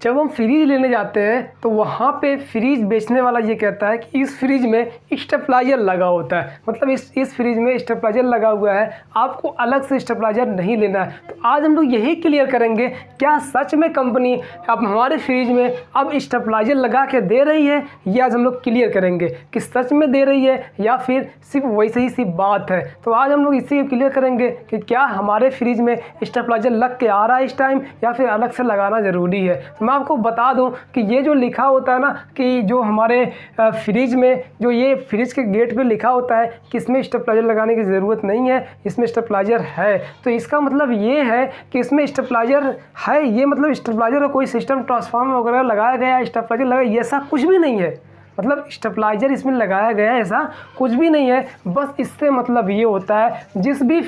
जब हम फ्रिज लेने जाते हैं तो वहाँ पे फ्रिज बेचने वाला ये कहता है कि इस फ्रिज में स्टेबलाइजर लगा होता है, मतलब इस फ्रिज में स्टेबलाइजर लगा हुआ है, आपको अलग से स्टेबलाइजर नहीं लेना है। तो आज हम लोग यही क्लियर करेंगे, क्या सच में कंपनी अब हमारे फ्रिज में अब स्टेबलाइजर लगा के दे रही है। ये आज हम लोग क्लियर करेंगे कि सच में दे रही है या फिर सिर्फ वैसे ही सी बात है। तो आज हम लोग इसी क्लियर करेंगे कि क्या हमारे फ्रिज में स्टेबलाइजर लग के आ रहा है इस टाइम या फिर अलग से लगाना ज़रूरी है। तो मैं आपको बता दूं कि ये जो लिखा होता है ना कि जो हमारे फ्रिज में जो ये फ्रिज के गेट पे लिखा होता है कि इसमें स्टेबलाइजर लगाने की ज़रूरत नहीं है, इसमें स्टेबलाइजर है, तो इसका मतलब ये है कि इसमें स्टेबलाइजर है। ये मतलब स्टेबलाइजर का कोई सिस्टम ट्रांसफार्मर वगैरह लगाया गया है, स्टेबलाइजर लगाया, ये ऐसा कुछ भी नहीं है। मतलब स्टेबलाइजर इसमें लगाया गया है ऐसा कुछ भी नहीं है। बस इससे मतलब ये होता है जिस भी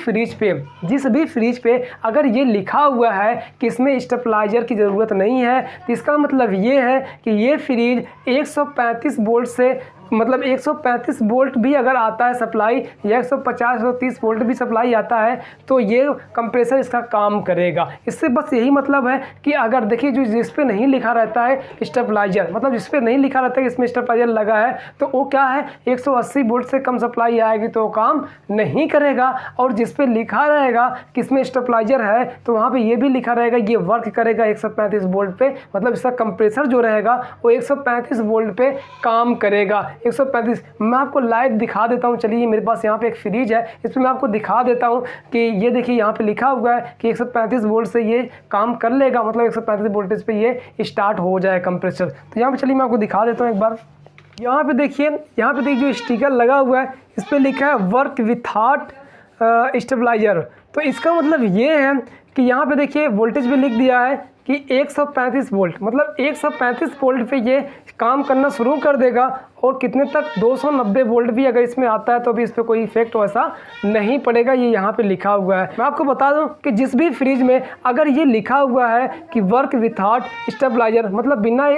फ्रिज पे अगर ये लिखा हुआ है कि इसमें स्टेबलाइजर की ज़रूरत नहीं है, तो इसका मतलब ये है कि ये फ्रिज 135 वोल्ट से मतलब 135 वोल्ट भी अगर आता है सप्लाई या 150-130 वोल्ट भी सप्लाई आता है तो ये कंप्रेसर इसका काम करेगा। इससे बस यही मतलब है कि अगर देखिए जो जिस पे नहीं लिखा रहता है स्टेबलाइजर, मतलब जिस पे नहीं लिखा रहता है कि इसमें स्टेबलाइजर लगा है, तो वो क्या है 180 वोल्ट से कम सप्लाई आएगी तो वो काम नहीं करेगा। और जिस पे लिखा रहेगा कि इसमें स्टेबलाइजर है तो वहाँ पर ये भी लिखा रहेगा ये वर्क करेगा 135 वोल्ट पे, मतलब इसका कंप्रेसर जो रहेगा वो 135 वोल्ट पे काम करेगा। 135 मैं आपको लाइव दिखा देता हूँ। चलिए मेरे पास यहाँ पे एक फ्रिज है, इस पर मैं आपको दिखा देता हूँ कि ये देखिए यहाँ पे लिखा हुआ है कि 135 वोल्ट से ये काम कर लेगा, मतलब 135 वोल्टेज पे ये स्टार्ट हो जाए कंप्रेसर। तो यहाँ पे चलिए मैं आपको दिखा देता हूँ एक बार। यहाँ पे देखिए जो स्टिकर लगा हुआ है इस पर लिखा है वर्क विथआउट स्टेबलाइजर। तो इसका मतलब ये है कि यहाँ पे देखिए वोल्टेज भी लिख दिया है कि 135 वोल्ट, मतलब 135 वोल्ट पे ये काम करना शुरू कर देगा। और कितने तक 290 वोल्ट भी अगर इसमें आता है तो भी इस पर कोई इफेक्ट वैसा नहीं पड़ेगा, ये यहाँ पे लिखा हुआ है। मैं आपको बता दूं कि जिस भी फ्रिज में अगर ये लिखा हुआ है कि वर्क विथआउट स्टेबलाइजर, मतलब बिना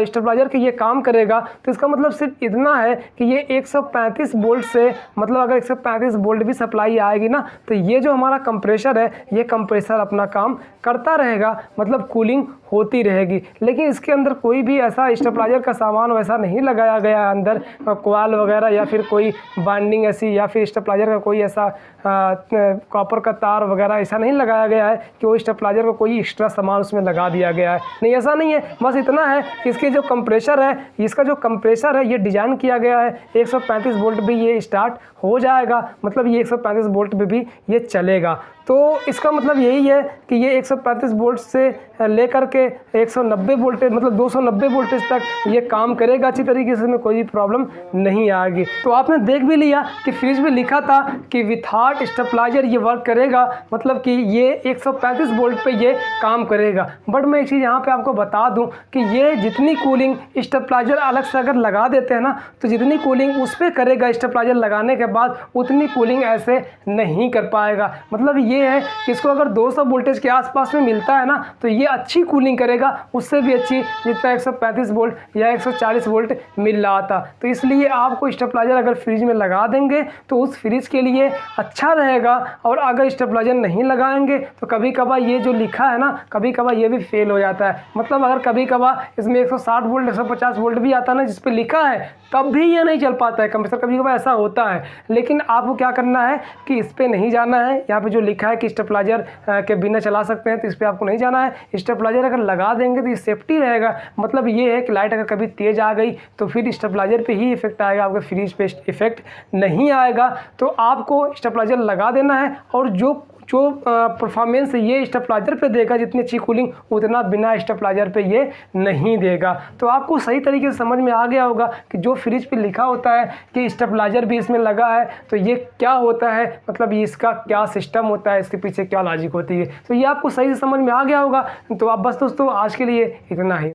स्टेबलाइजर के ये काम करेगा, तो इसका मतलब सिर्फ इतना है कि ये 135 वोल्ट से, मतलब अगर 135 वोल्ट भी सप्लाई आएगी ना तो ये जो हमारा कंप्रेसर है ये कंप्रेसर अपना काम करता रहेगा, मतलब कूलिंग होती रहेगी। लेकिन इसके अंदर कोई भी ऐसा स्टेबलाइजर का सामान वैसा नहीं लगाया गया है, अंदर कॉइल वगैरह या फिर कोई बाइंडिंग ऐसी या फिर स्टेबलाइजर का कोई ऐसा कॉपर का तार वगैरह ऐसा नहीं लगाया गया है कि वो स्टेबलाइजर का कोई एक्स्ट्रा सामान उसमें लगा दिया गया है। नहीं, ऐसा नहीं है। बस इतना है कि इसके जो कंप्रेसर है, इसका जो कंप्रेसर है ये डिज़ाइन किया गया है 135 वोल्ट भी ये स्टार्ट हो जाएगा, मतलब ये 135 वोल्ट पे भी ये चलेगा। तो इसका मतलब यही है कि ये 135 वोल्ट से लेकर के 190 वोल्टेज, मतलब 290 वोल्टेज तक ये काम करेगा अच्छी तरीके से, में कोई प्रॉब्लम नहीं आएगी। तो आपने देख भी लिया कि फ्रिज में लिखा था कि विथआउट स्टेबलाइजर ये वर्क करेगा, मतलब कि ये 135 वोल्ट पे ये काम करेगा। बट मैं एक चीज़ यहाँ पे आपको बता दूँ कि ये जितनी कूलिंग स्टेबलाइजर अलग से अगर लगा देते हैं ना, तो जितनी कूलिंग उस पर करेगा स्टेबलाइजर लगाने के बाद उतनी कूलिंग ऐसे नहीं कर पाएगा। मतलब ये है कि इसको अगर 200 वोल्टेज के आसपास में मिलता है ना तो ये अच्छी कूलिंग करेगा, उससे भी अच्छी जितना 135 वोल्ट या 140 वोल्ट मिल रहा था। तो इसलिए आपको स्टेबलाइजर अगर फ्रिज में लगा देंगे तो उस फ्रिज के लिए अच्छा रहेगा। और अगर स्टेबलाइजर नहीं लगाएंगे तो कभी कभार ये जो लिखा है ना, कभी कभार ये भी फेल हो जाता है। मतलब अगर कभी कभार इसमें 160 वोल्ट 150 वोल्ट भी आता है ना जिस पे लिखा है, तब भी ये नहीं चल पाता है कंप्रेसर, कभी कभार ऐसा होता है। लेकिन आपको क्या करना है कि इस पर नहीं जाना है। यहाँ पे जो लिखा है कि स्टेबलाइजर के बिना चला सकते हैं तो इस पर आपको नहीं जाना है। स्टेबलाइजर अगर लगा देंगे तो ये सेफ्टी रहेगा। मतलब ये है कि लाइट अगर कभी तेज आ गई तो फिर स्टेबलाइजर पे ही इफेक्ट आएगा, आपके फ्रिज पे इफेक्ट नहीं आएगा। तो आपको स्टेबलाइजर लगा देना है और जो परफॉर्मेंस ये स्टेबलाइजर पे देगा, जितनी अच्छी कूलिंग, उतना बिना स्टेबलाइजर पे ये नहीं देगा। तो आपको सही तरीके से समझ में आ गया होगा कि जो फ्रिज पे लिखा होता है कि स्टेबलाइजर भी इसमें लगा है तो ये क्या होता है, मतलब इसका क्या सिस्टम होता है, इसके पीछे क्या लॉजिक होती है। तो ये आपको सही से समझ में आ गया होगा। तो आप बस दोस्तों आज के लिए इतना ही।